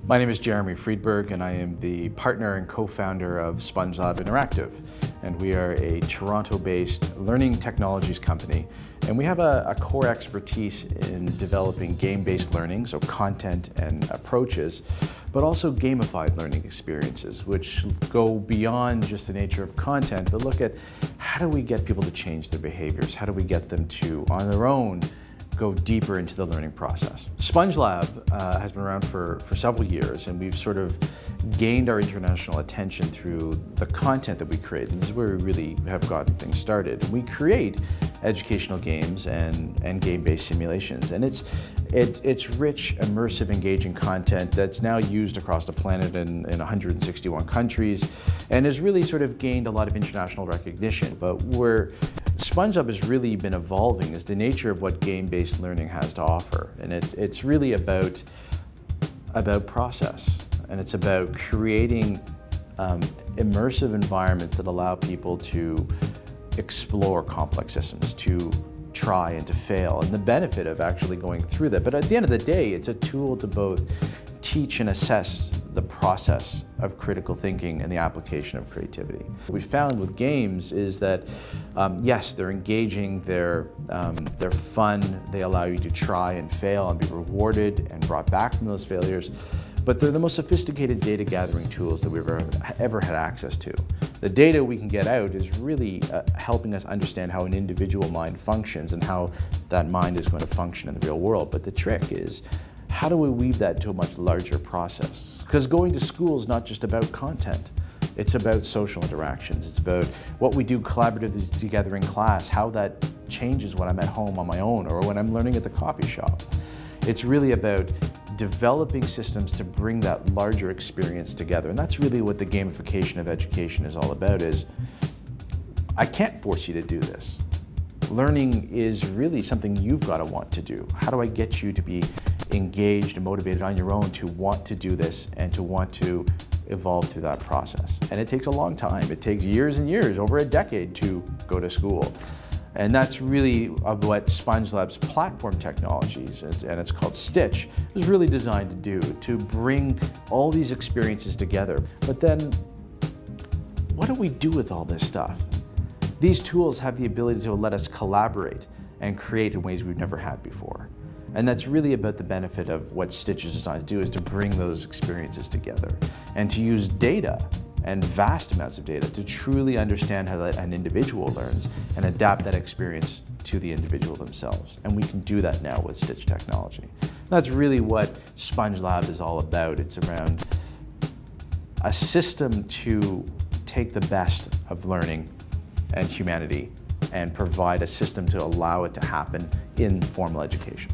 My name is Jeremy Friedberg, and I am the partner and co-founder of Spongelab Interactive. And we are a Toronto-based learning technologies company. And we have a core expertise in developing game-based learning, so content and approaches, but also gamified learning experiences, which go beyond just the nature of content, but look at how do we get people to change their behaviors? How do we get them to, on their own, go deeper into the learning process. Spongelab has been around for several years, and we've sort of gained our international attention through the content that we create. And this is where we really have gotten things started. We create educational games and game-based simulations, and it's rich, immersive, engaging content that's now used across the planet in 161 countries, and has really sort of gained a lot of international recognition. But where Spongelab has really been evolving is the nature of what game-based learning has to offer. And it's really about process. And it's about creating immersive environments that allow people to explore complex systems, to try and to fail, and the benefit of actually going through that. But at the end of the day, it's a tool to both teach and assess the process of critical thinking and the application of creativity. What we found with games is that, yes, they're engaging, they're fun, they allow you to try and fail and be rewarded and brought back from those failures, but they're the most sophisticated data gathering tools that we've ever had access to. The data we can get out is really helping us understand how an individual mind functions and how that mind is going to function in the real world. But the trick is, how do we weave that into a much larger process? Because going to school is not just about content. It's about social interactions. It's about what we do collaboratively together in class, how that changes when I'm at home on my own or when I'm learning at the coffee shop. It's really about developing systems to bring that larger experience together. And that's really what the gamification of education is all about, is I can't force you to do this. Learning is really something you've got to want to do. How do I get you to be engaged and motivated on your own to want to do this and to want to evolve through that process? And it takes a long time. It takes years and years, over a decade, to go to school. And that's really what Spongelab's platform technologies, and it's called Stitch, is really designed to do, to bring all these experiences together. But then, what do we do with all this stuff? These tools have the ability to let us collaborate and create in ways we've never had before. And that's really about the benefit of what Stitch is designed to do, is to bring those experiences together and to use data and vast amounts of data to truly understand how an individual learns and adapt that experience to the individual themselves. And we can do that now with Stitch technology. That's really what Spongelab is all about. It's around a system to take the best of learning and humanity and provide a system to allow it to happen in formal education.